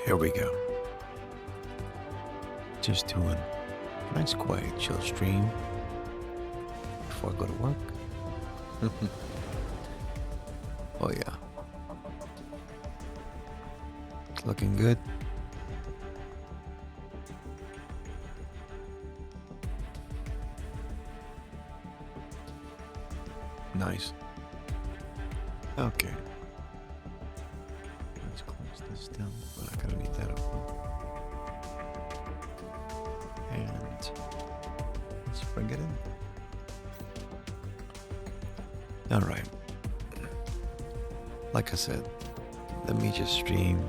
Here we go. Just doing a nice, quiet, chill stream before I go to work. Oh yeah. Looking good. Nice. Okay. Let's close this down. We're not gonna need that open. And let's bring it in. All right. Like I said, let me just stream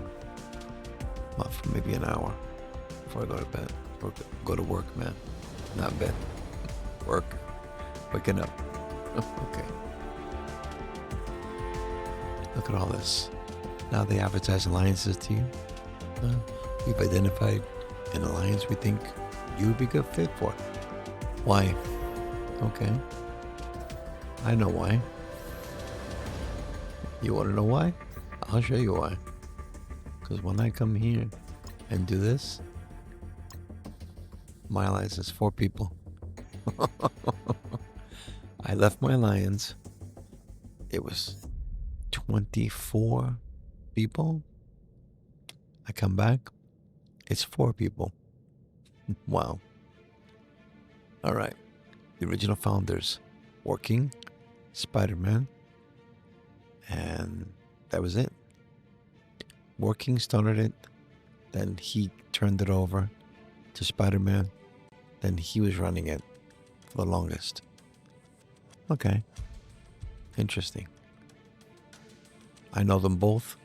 for maybe an hour before I go to bed. Or go to work, man. Not bed. Work. Waking up. Okay. Look at all this. Now they advertise alliances to you. We've identified an alliance we think you would be a good fit for. Why? Okay. I know why. You want to know why? I'll show you why. Because when I come here and do this, my alliance is 4 people. I left my alliance. It was 24 people. I come back. It's 4 people. Wow. All right. The original founders working, Spider-Man, and that was it. Working started it, then he turned it over to Spider-Man, then he was running it for the longest. Okay. Interesting. I know them both.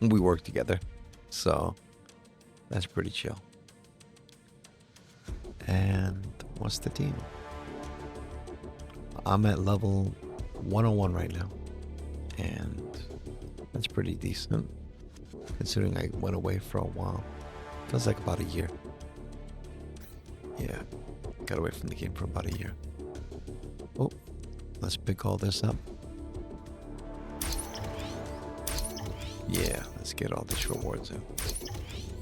We work together. So that's pretty chill. And what's the team? I'm at level 101 right now. And that's pretty decent, considering I went away for a while. Feels like about a year. Yeah, got away from the game for about a year. Oh, let's pick all this up. Yeah, let's get all these rewards in.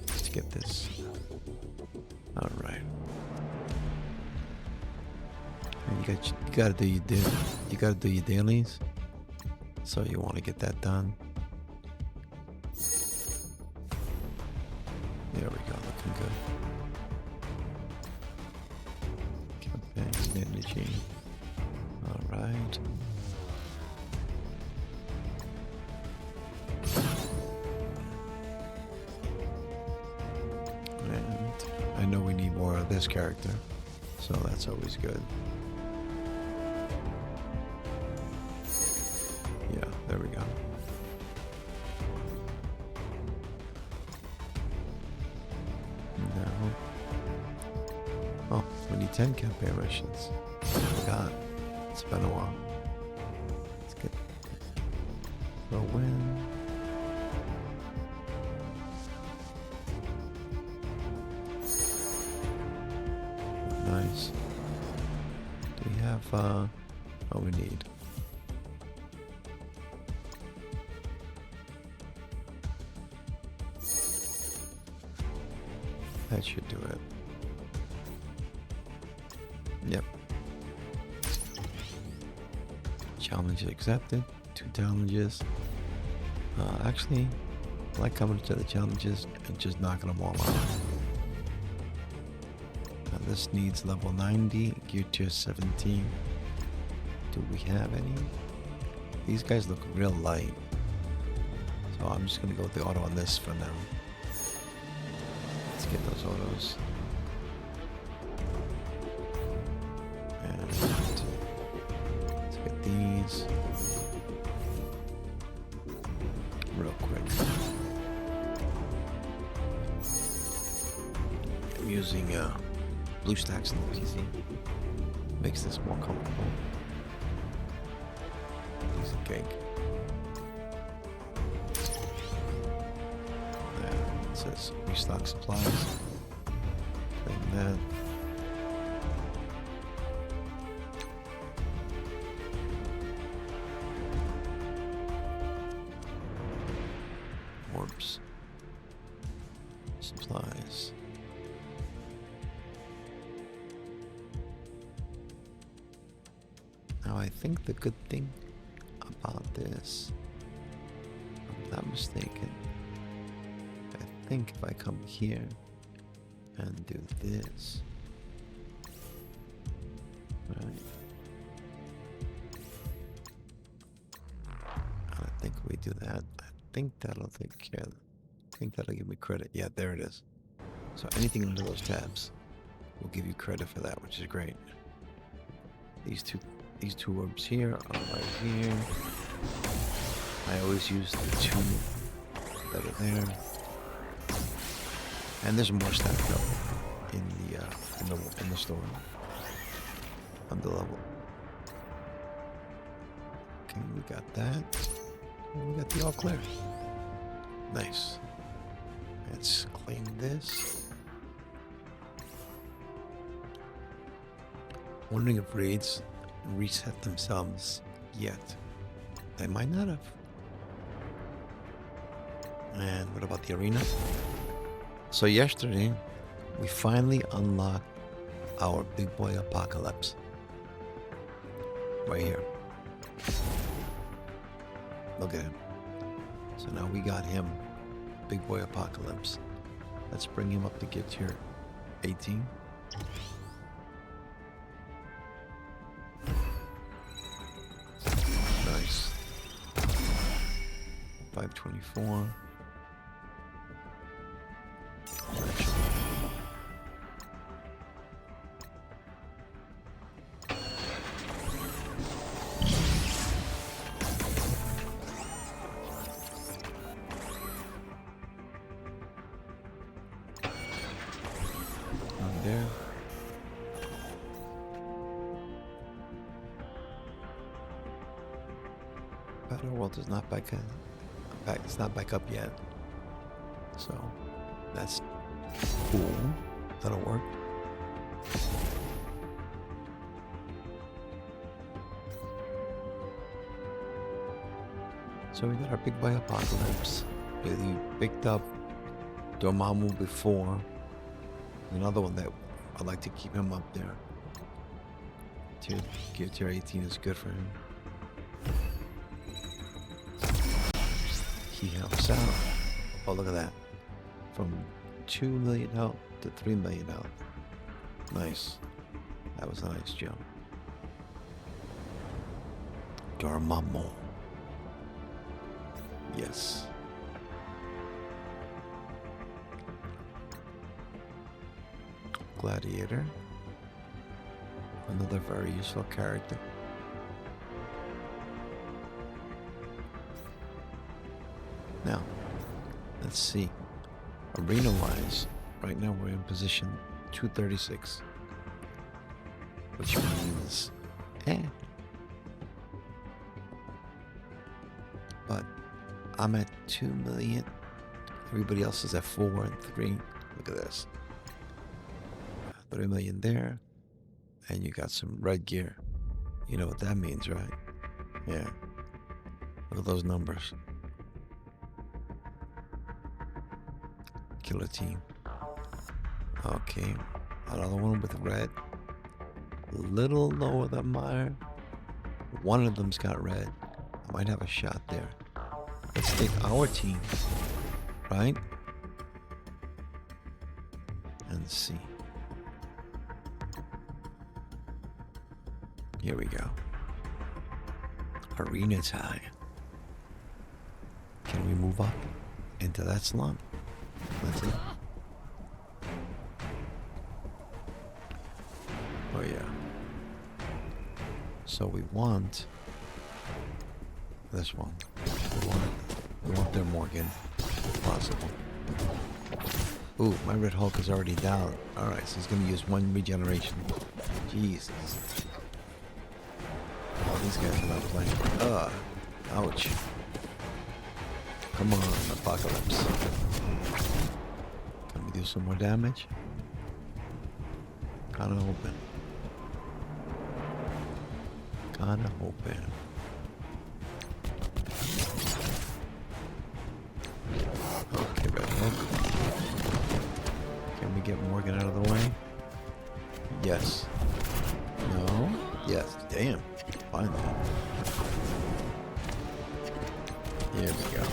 Let's get this. All right. And you gotta do your dailies. So you want to get that done. There we go, looking good. Campaign energy. All right. And I know we need more of this character, so that's always good. Yeah, there we go. Now, oh, we need 10 campaign missions. God, it's been a while. Let's get the win. Nice. Do we have, what we need? That should do it. Yep. Challenge accepted. 2 challenges. Actually, I like coming to the challenges and just knocking them all out. Now this needs level 90, gear tier 17. Do we have any? These guys look real light. So I'm just gonna go with the auto on this for now. Let's get those autos. And let's get these real quick. I'm using BlueStacks on the PC. Makes this more comfortable. Piece of cake. It says restock supplies. Claim that. Orbs. Supplies. Now I think the good thing about this, if I'm not mistaken, I think if I come here and do this, right? I think we do that. I think that'll take care of it. I think that'll give me credit. Yeah, there it is. So anything under those tabs will give you credit for that, which is great. These two orbs here are right here. I always use the two that are there. And there's more stacked up in the store on the level. Okay, we got that. And we got the all clear. Nice. Let's claim this. Wondering if raids reset themselves yet. They might not have. And what about the arena? So yesterday, we finally unlocked our big boy Apocalypse. Right here. Look at him. So now we got him, big boy Apocalypse. Let's bring him up to get tier 18. Nice. 524. There. Battle World is not back up. It's not back up yet. So that's cool. That'll work. So we got our big boy Apocalypse. We picked up Dormammu before. Another one that I'd like to keep him up there. Tier 18 is good for him. He helps out. Oh, look at that. From 2 million health to 3 million health. Nice. That was a nice jump. Dormammu. Yes. Gladiator. Another very useful character. Now, let's see. Arena-wise, right now we're in position 236. Which means, But I'm at 2 million. Everybody else is at 4 and 3. Look at this. 3 million there, and you got some red gear. You know what that means, right? Yeah. Look at those numbers. Killer team. Okay. Another one with red. A little lower than mine. One of them's got red. I might have a shot there. Let's take our team, right? And see. Here we go. Arena time. Can we move up into that slump? Let's see. Oh yeah. So we want this one. We want their Morgan, if possible. Ooh, my Red Hulk is already down. Alright, so he's gonna use 1 regeneration. Jesus. Oh, these guys are not playing. Ouch. Come on, Apocalypse. Can we do some more damage? Kinda hoping. Kinda hoping. Okay, Red Hulk. get Morgan out of the way? Yes. No? Yes. Damn. Finally. Here we go.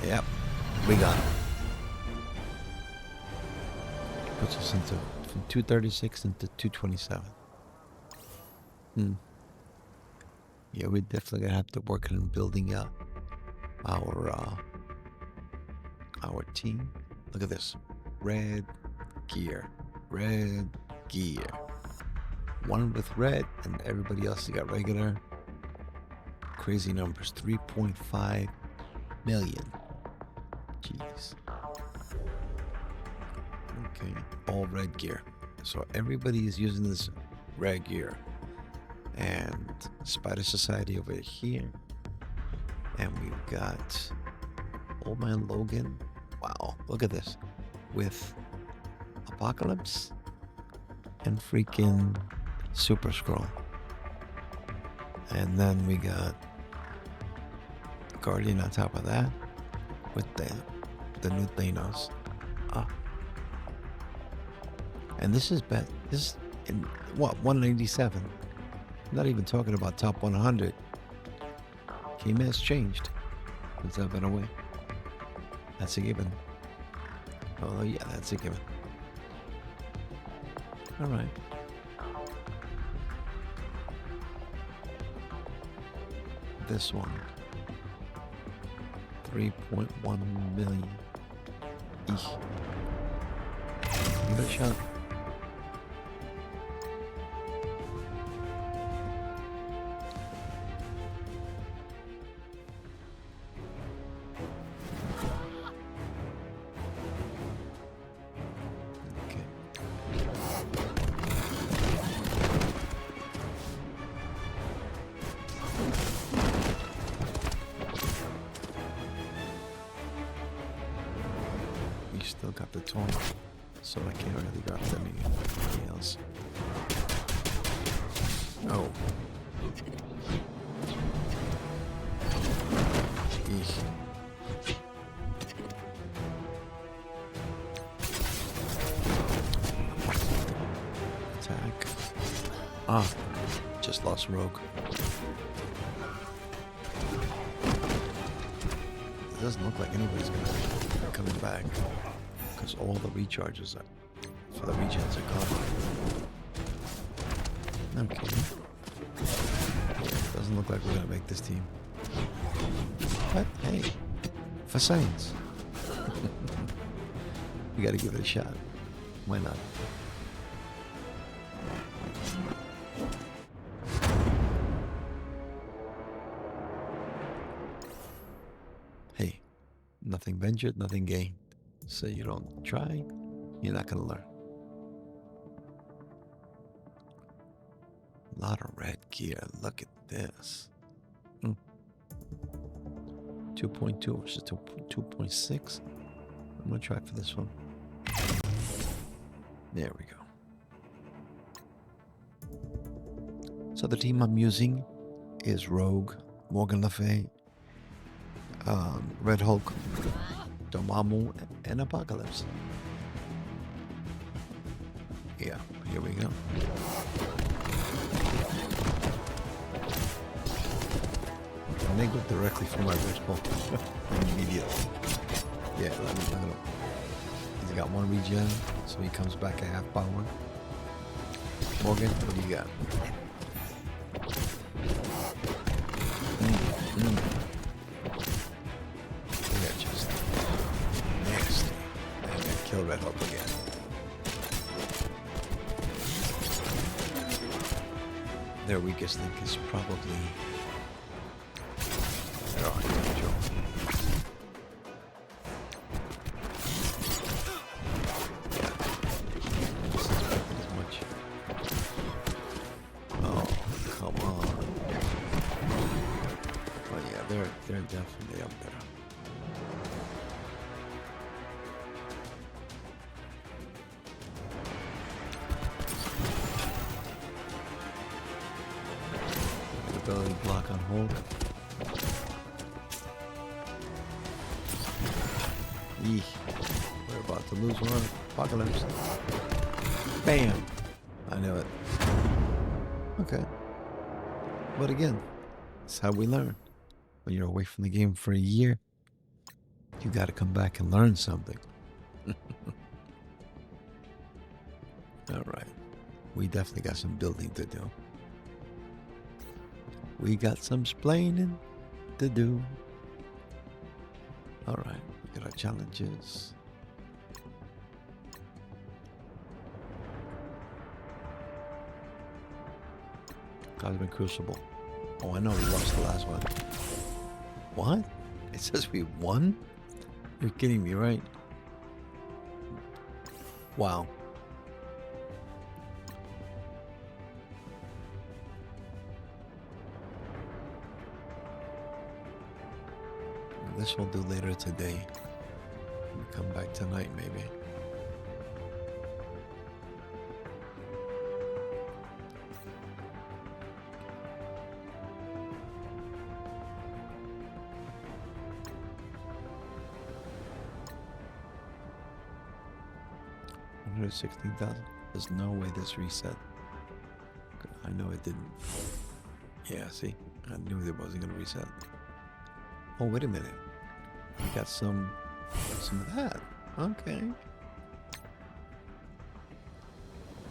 Yep. We got him. Puts us into from 236 into 227. Yeah, we're definitely gonna have to work on building up our team. Look at this. Red gear. Red gear. One with red and everybody else got regular. Crazy numbers. 3.5 million. Jeez. Okay. All red gear. So everybody is using this red gear. And Spider Society over here. And we've got Old Man Logan. Wow, look at this. With Apocalypse and freaking Super Scroll. And then we got Guardian on top of that with the new Thanos. And this is bad. This is in what, 197? I'm not even talking about top 100. Game has changed since I've been away. That's a given. Oh yeah, that's a given. All right. This one. 3.1 million. Eesh. Give it a shot. Still got the taunt, so I can't really drop anything else. Oh. Eesh. Attack. Just lost Rogue. It doesn't look like anybody's gonna be coming back. Because all the recharges for the regens are gone. Okay. Doesn't look like we're gonna make this team. But hey, for science. We gotta give it a shot. Why not? Hey, nothing ventured, nothing gained. So you don't try, you're not gonna learn. A lot of red gear. Look at this. 2.2 versus 2.6. I'm gonna try for this one. There we go. So the team I'm using is Rogue, Morgan Le Fay, Red Hulk, Dormammu, and Apocalypse. Yeah, here we go. And they go directly from my wristbone immediately. Yeah, let me know. He's got one regen, so he comes back at half power. Morgan, what do you got? They're just nasty. And they kill Red Hulk again. Their weakest link is probably their Archangel. They're definitely up there. Ability block on hold. Eesh. We're about to lose one. Apocalypse. Bam! I knew it. Okay. But again, it's how we learn. When you're away from the game for a year, you got to come back and learn something. All right. We definitely got some building to do. We got some splaining to do. All right. We got our challenges. Cosmic Crucible. Oh, I know we lost the last one. What? It says we won? You're kidding me, right? Wow. This we'll do later today. We'll come back tonight, maybe. $116,000. There's no way this reset. I know it didn't. Yeah, see? I knew it wasn't going to reset. Oh, wait a minute. We got some of that. Okay.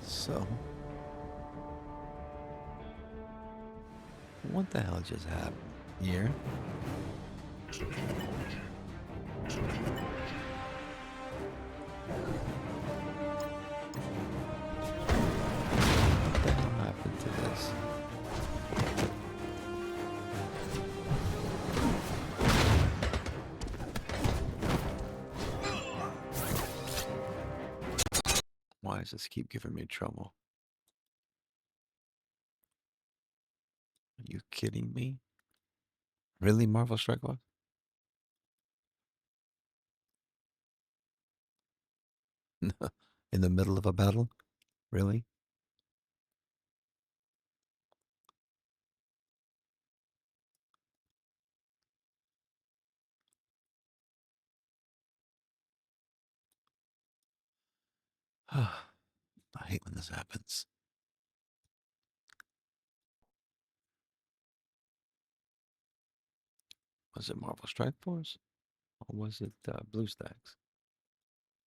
So, what the hell just happened here? What the hell happened to this? Why does this keep giving me trouble? Are you kidding me? Really, Marvel Strike Force? In the middle of a battle? Really? I hate when this happens. Was it Marvel Strike Force? Or was it BlueStacks?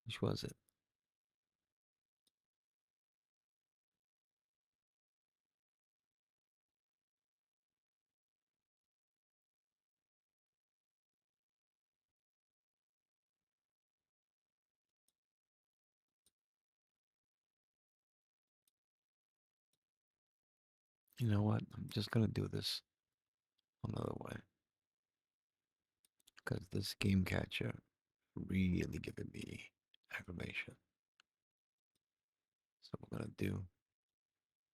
Which was it? You know what? I'm just going to do this another way. Because this game catcher really giving me aggravation. So we're going to do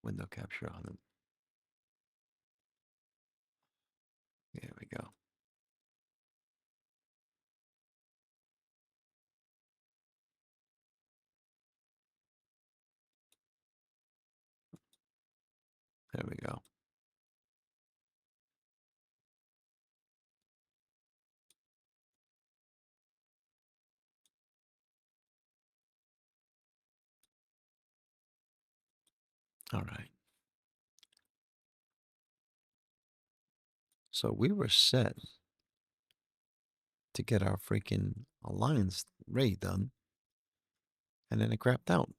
window capture on him. There we go. There we go. All right. So we were set to get our freaking alliance raid done, and then it crapped out.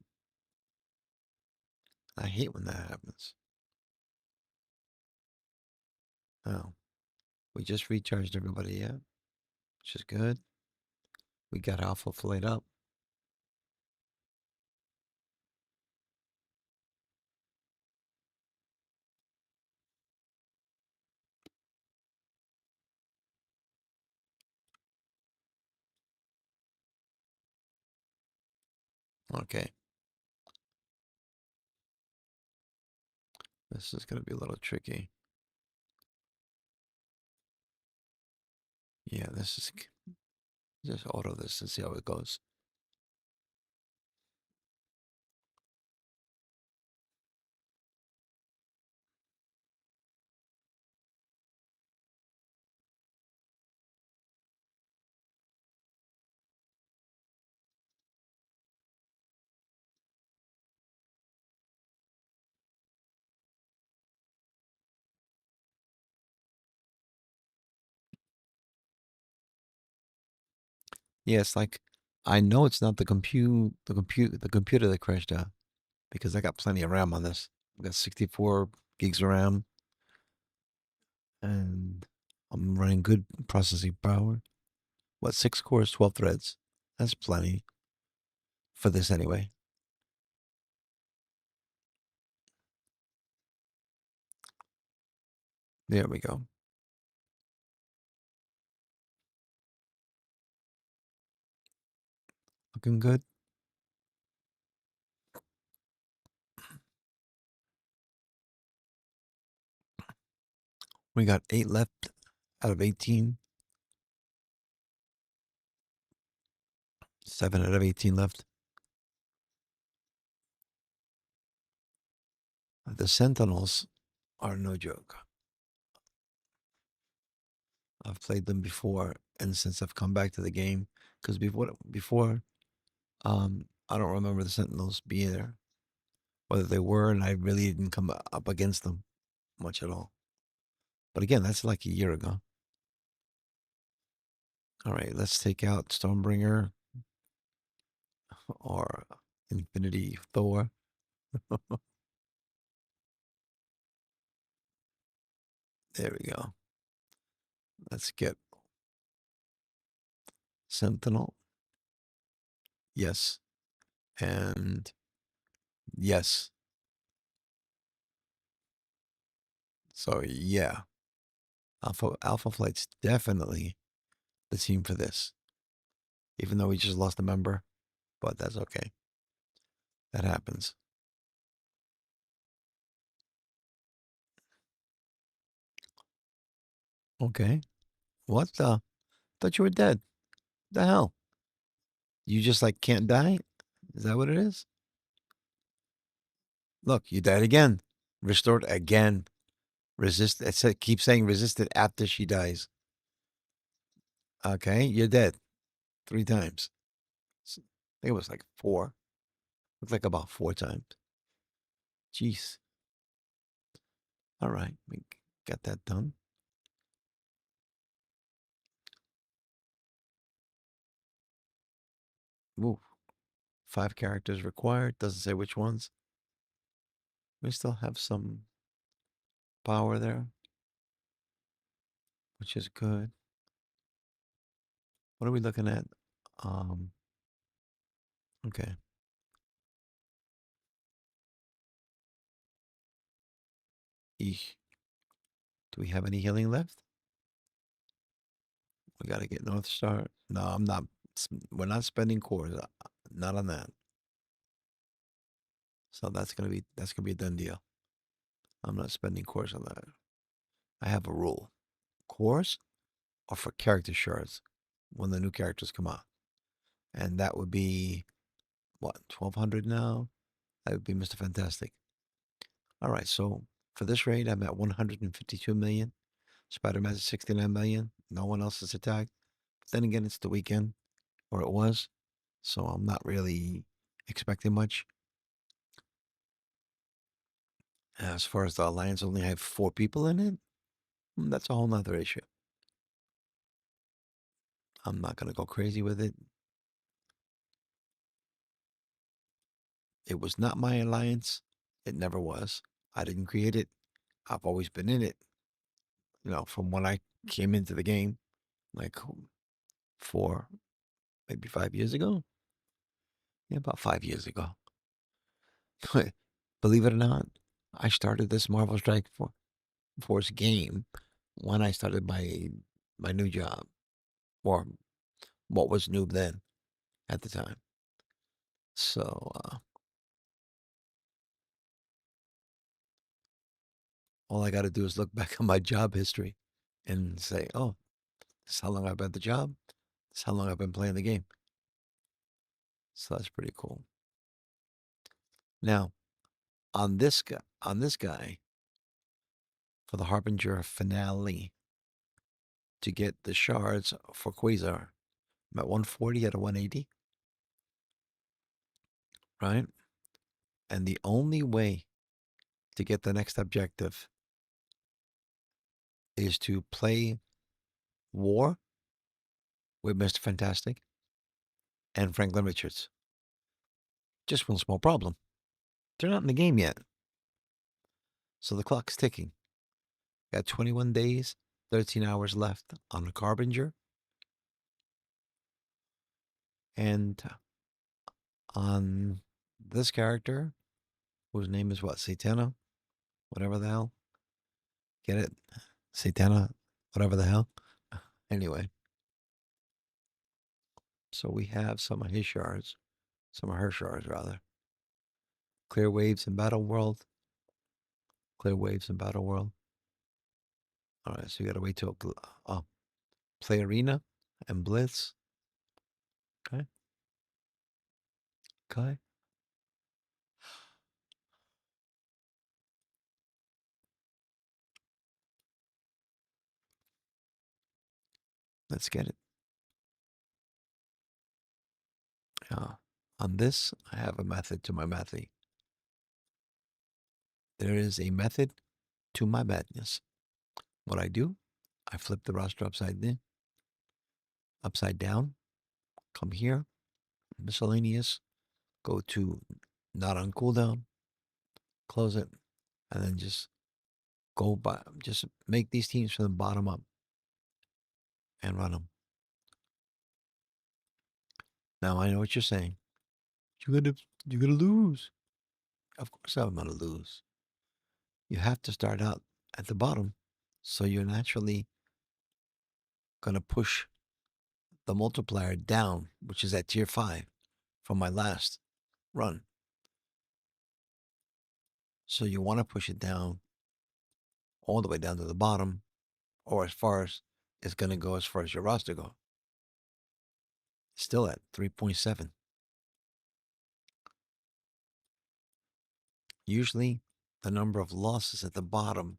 I hate when that happens. Oh, we just recharged everybody yet, which is good. We got Alpha Flight up. Okay. This is going to be a little tricky. Yeah, this is just auto this and see how it goes. Yeah, it's like I know it's not the computer that crashed out because I got plenty of RAM on this. I got 64 gigs of RAM and I'm running good processing power. What, 6 cores, 12 threads? That's plenty for this anyway. There we go. Looking good. We got 8 left out of 18. 7 out of 18 left. The Sentinels are no joke. I've played them before, and since I've come back to the game, because before, I don't remember the Sentinels being there, whether they were, and I really didn't come up against them much at all. But again, that's like a year ago. All right, let's take out Stormbringer or Infinity Thor. There we go. Let's get Sentinel. Yes. And yes. So yeah, Alpha Flight's definitely the team for this. Even though we just lost a member, but that's okay. That happens. Okay. What the? Thought you were dead. The hell? You just like can't die? Is that what it is? Look, you died again. Restored again. Resist. It said, keep saying resisted after she dies. Okay, you're dead 3 times. I think it was like 4. Looked like about 4 times. Jeez. All right, we got that done. Ooh, 5 characters required. Doesn't say which ones. We still have some power there, which is good. What are we looking at? Okay. Eesh. Do we have any healing left? We got to get North Star. No, I'm not. We're not spending cores. Not on that. So that's gonna be a done deal. I'm not spending cores on that. I have a rule. Cores are for character shards when the new characters come out. And that would be what, 1200 now? That would be Mr. Fantastic. All right, so for this raid, I'm at 152 million. Spider-Man's at 69 million. No one else is attacked. But then again, it's the weekend, or it was. So I'm not really expecting much. As far as the Alliance only have 4 people in it, that's a whole nother issue. I'm not going to go crazy with it. It was not my alliance. It never was. I didn't create it. I've always been in it. From when I came into the game, like 4, maybe 5 years ago. Yeah, about 5 years ago. Believe it or not, I started this Marvel Strike Force game when I started my new job, or what was new then at the time. So all I got to do is look back on my job history and say, oh, this is how long I've been at the job. This is how long I've been playing the game. So that's pretty cool. Now, on this guy, for the Harbinger finale, to get the shards for Quasar, I'm at 140 out of 180, right? And the only way to get the next objective is to play war with Mr. Fantastic and Franklin Richards. Just one small problem. They're not in the game yet. So the clock's ticking. Got 21 days, 13 hours left on the Harbinger. And on this character, whose name is what? Satana? Whatever the hell. Get it? Satana? Whatever the hell. Anyway. So we have some of his shards. Some of her shards, rather. Clear waves in Battle World. Clear waves in Battle World. All right, so you got to wait till play Arena and Blitz. Okay. Okay. Let's get it. On this, I have a method to my mathy. There is a method to my madness. What I do, I flip the roster upside down, come here, miscellaneous, go to not on cooldown, close it, and then just just make these teams from the bottom up and run them. Now I know what you're saying. You're gonna lose. Of course I'm gonna lose. You have to start out at the bottom, so you're naturally gonna push the multiplier down, which is at tier 5 from my last run. So you want to push it down all the way down to the bottom, or as far as it's going to go as far as your roster go. Still at 3.7. Usually the number of losses at the bottom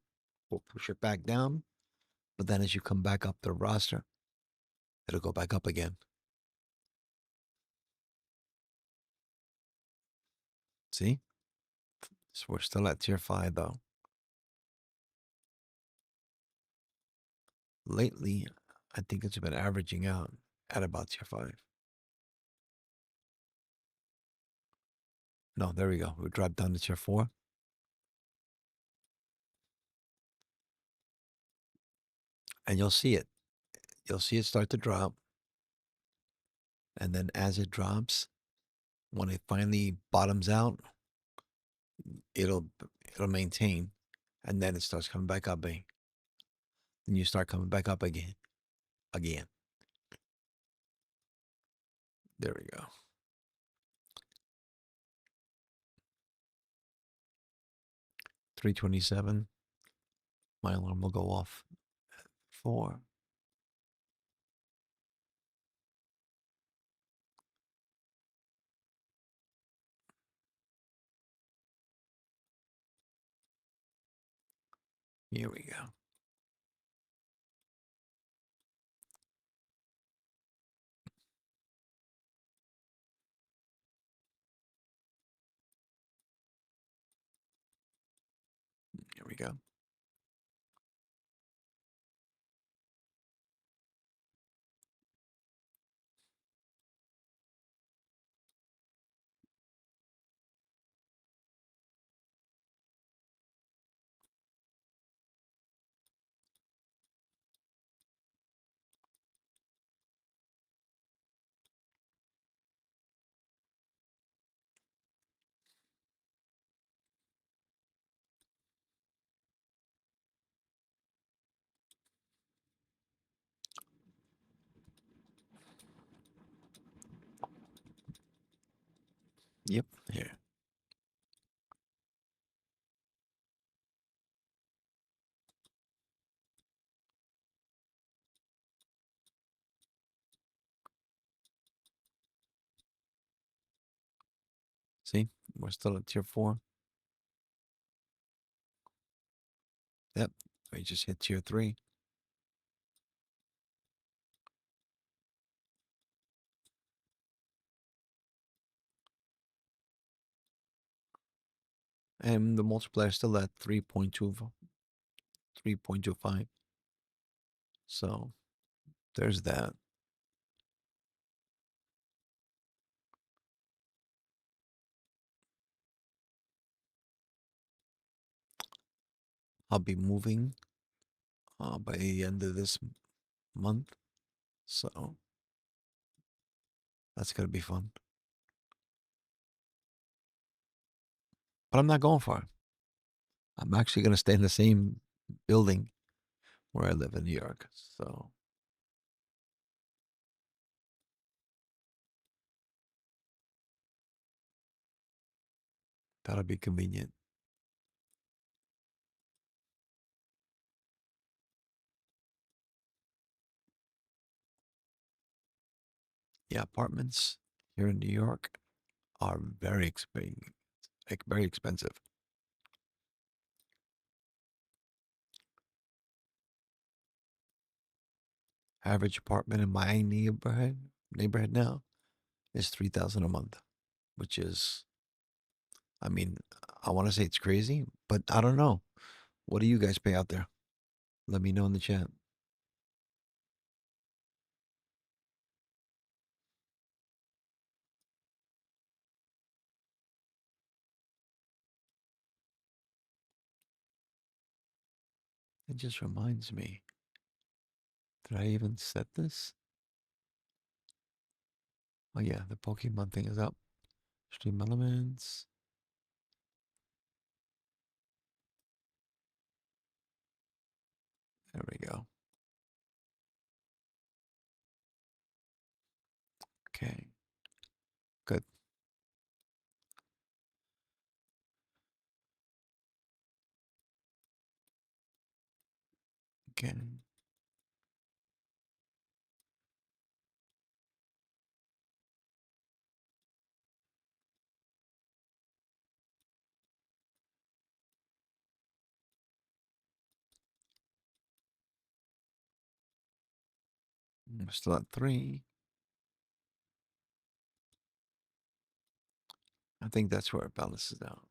will push it back down, but then as you come back up the roster, it'll go back up again. See? So we're still at tier 5 though. Lately, I think it's been averaging out at about tier 5. No, there we go. We dropped down to tier 4. And you'll see it. You'll see it start to drop. And then as it drops, when it finally bottoms out, it'll maintain. And then it starts coming back up. And you start coming back up again. There we go. 327. My alarm will go off at 4. Here we go. Here we go. Yep, here. See, we're still at tier 4. Yep, we just hit tier 3. And the multiplier is still at 3.25. So there's that. I'll be moving by the end of this month. So that's going to be fun. But I'm not going far. I'm actually going to stay in the same building where I live in New York. So that'll be convenient. Yeah, apartments here in New York are very expensive. Average apartment in my neighborhood now is 3,000 a month, which is, I mean, I want to say it's crazy, but I don't know. What do you guys pay out there? Let me know in the chat. It just reminds me. Did I even set this? Oh yeah, the Pokemon thing is up. Stream elements. There we go. Okay. Good. Okay. We're still at 3. I think that's where it balances out.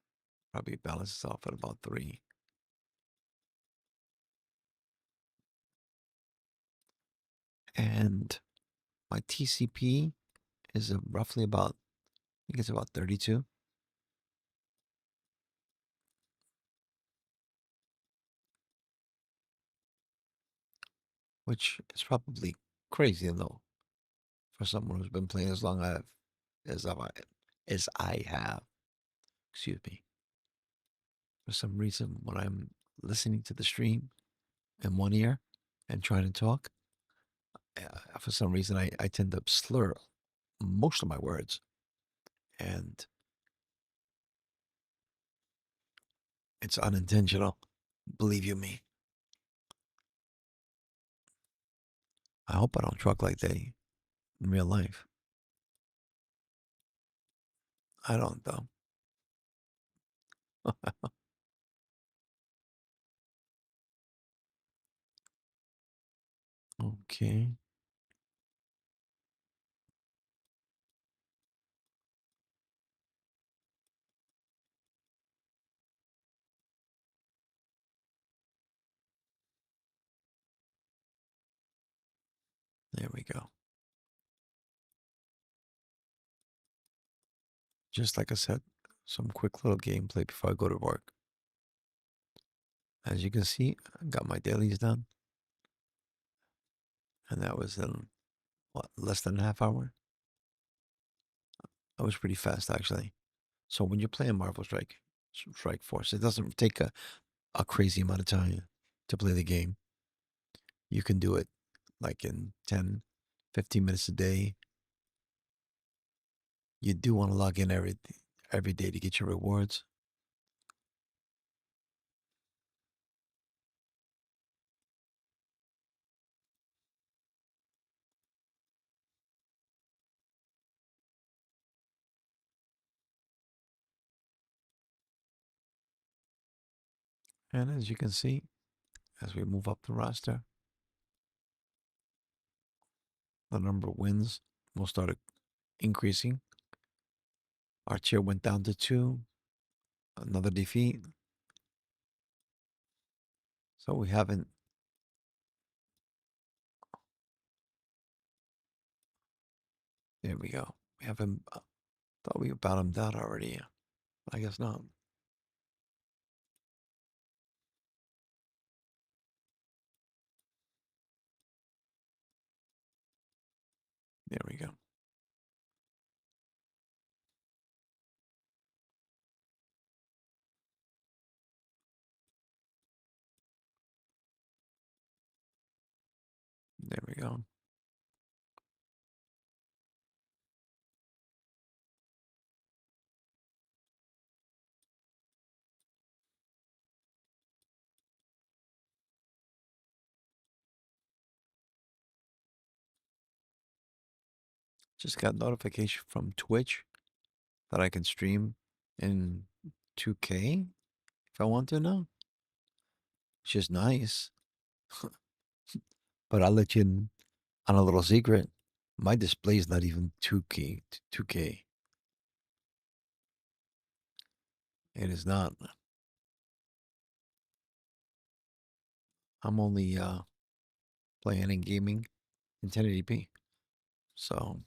Probably balances off at about 3. And my TCP is roughly about, I think it's about 32, which is probably crazy though for someone who's been playing as long as I as I have. Excuse me. For some reason, when I'm listening to the stream in one ear and trying to talk, for some reason I tend to slur most of my words, and it's unintentional. Believe you me. I hope I don't talk like they in real life. I don't though. Okay. There we go. Just like I said, some quick little gameplay before I go to work. As you can see, I got my dailies done. And that was in, what, less than a half hour? That was pretty fast, actually. So when you're playing Marvel Strike Force, it doesn't take a crazy amount of time to play the game. You can do it like in 10, 15 minutes a day. You do want to log in every day to get your rewards. And as you can see, as we move up the roster, the number of wins will start increasing. Our tier went down to 2, another defeat. So we haven't. There we go. We haven't. Thought we bottomed out already. I guess not. There we go. There we go. Just got notification from Twitch that I can stream in 2K if I want to now. It's just nice. But I'll let you in on a little secret. My display is not even 2K. 2K. It is not. I'm only playing and gaming in 1080p. So,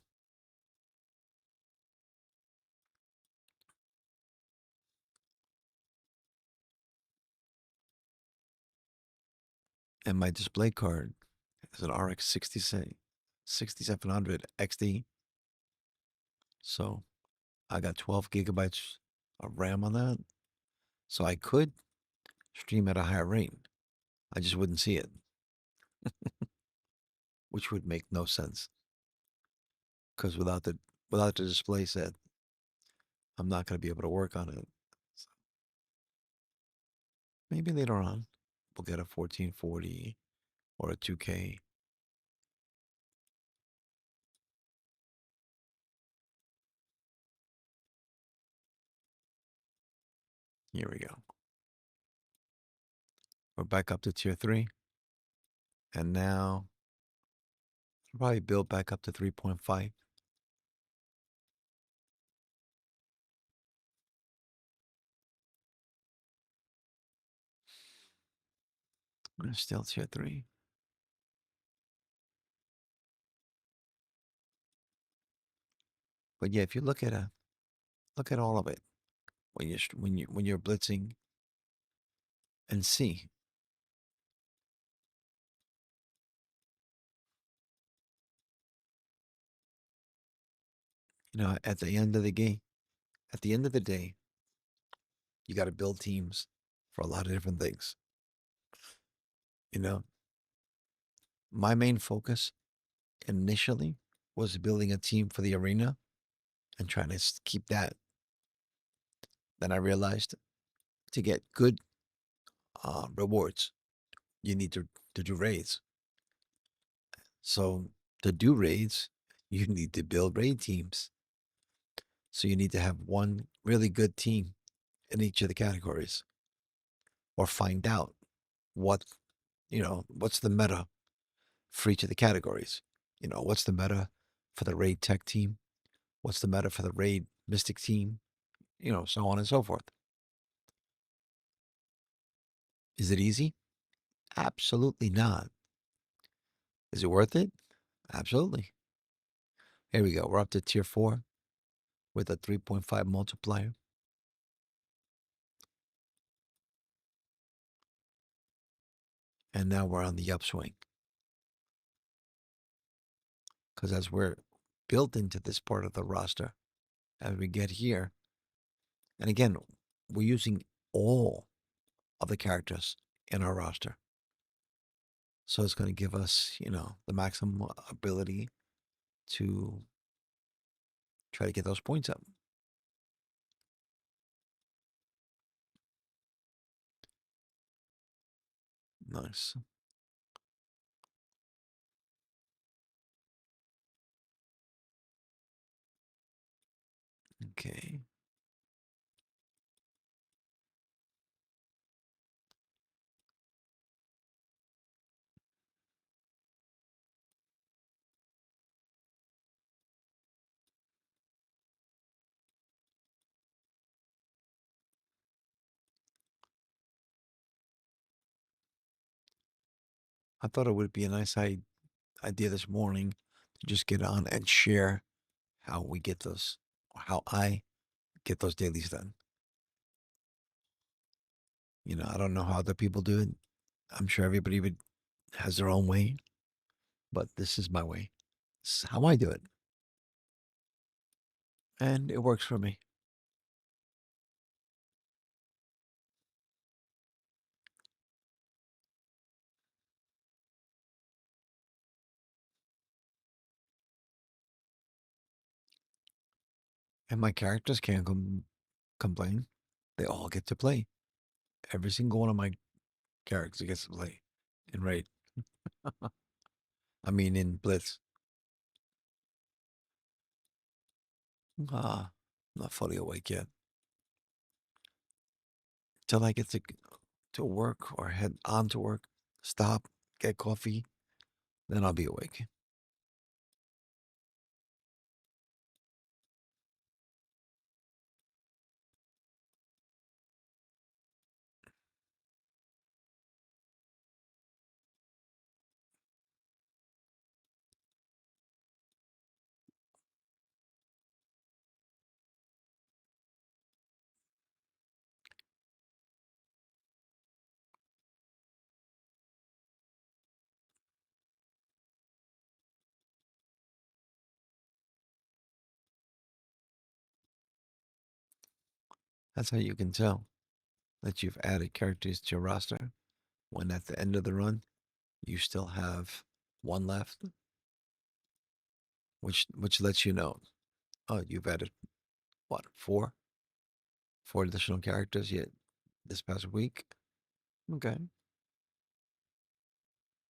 and my display card is an RX 6700 XD. So, I got 12 gigabytes of RAM on that. So, I could stream at a higher rate. I just wouldn't see it, which would make no sense. Because without the display set, I'm not going to be able to work on it. So maybe later on, we'll get a 1440 or a 2K. Here we go. We're back up to tier 3. And now, I'll probably build back up to 3.5. We're still tier 3. But yeah, if you look at all of it when you're blitzing and see, at the end of the game, at the end of the day, you got to build teams for a lot of different things. My main focus initially was building a team for the arena and trying to keep that. Then I realized to get good rewards, you need to do raids. So to do raids, you need to build raid teams. So you need to have one really good team in each of the categories, or find out what what's the meta for each of the categories. What's the meta for the raid tech team? What's the meta for the raid mystic team? So on and so forth. Is it easy? Absolutely not. Is it worth it? Absolutely. Here we go. We're up to tier 4 with a 3.5 multiplier. And now we're on the upswing. Because as we're built into this part of the roster, as we get here, and again, we're using all of the characters in our roster. So it's going to give us, the maximum ability to try to get those points up. Nice. Okay. I thought it would be a nice idea this morning to just get on and share how we get those, or how I get those dailies done. I don't know how other people do it. I'm sure everybody has their own way, but this is my way. This is how I do it. And it works for me. And my characters can't complain. They all get to play. Every single one of my characters gets to play in Raid. I mean, in Blitz. Ah, not fully awake yet. Till I get to work or head on to work, stop, get coffee, then I'll be awake. That's how you can tell that you've added characters to your roster when at the end of the run you still have one left, which lets you know, oh, you've added what, four additional characters yet this past week. Okay,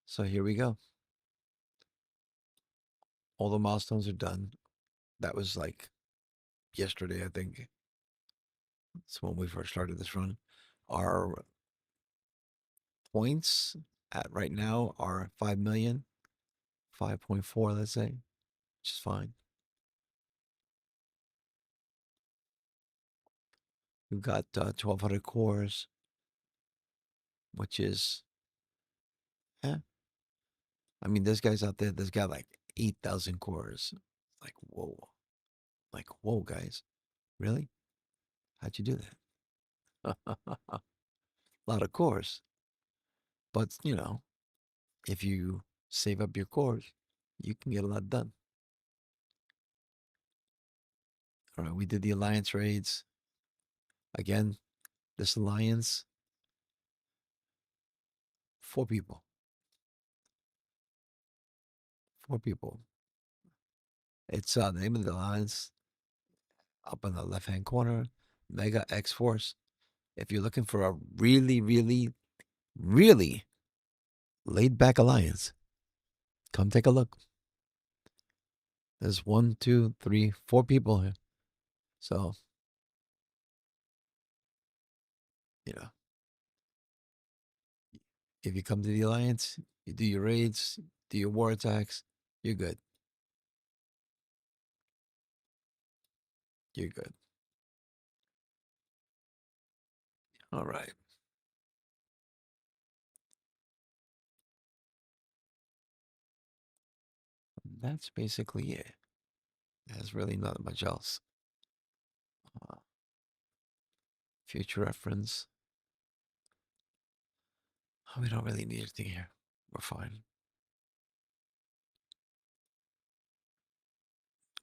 so here we go. All the milestones are done. That was like yesterday, I think. That's when we first started this run. Our points at right now are 5 million, 5.4, let's say, which is fine. We've got 1,200 cores, which is, yeah. I mean, there's guys out there that's got like 8,000 cores. Like, whoa. Like, whoa, guys. Really? How'd you do that? A lot of cores. But, you know, if you save up your cores, you can get a lot done. All right, we did the alliance raids. Again, this alliance, 4 people. 4 people. It's the name of the alliance up in the left hand corner, Mega X Force. If you're looking for a really, really, really laid back alliance, come take a look. There's 1, 2, 3, 4 people here. So, you know, if you come to the alliance, you do your raids, do your war attacks, you're good. You're good. All right. That's basically it. There's really not much else. Future reference. Oh, we don't really need anything here. We're fine.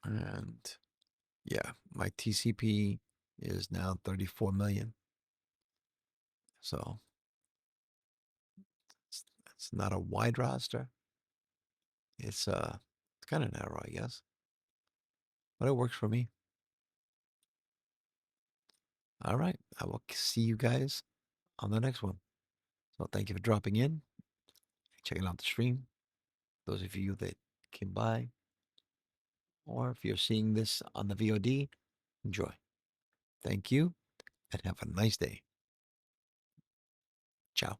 And yeah, my TCP is now 34 million. So it's not a wide roster. It's kind of narrow, I guess. But it works for me. All right. I will see you guys on the next one. So thank you for dropping in, checking out the stream. Those of you that came by, or if you're seeing this on the VOD, enjoy. Thank you and have a nice day. Ciao.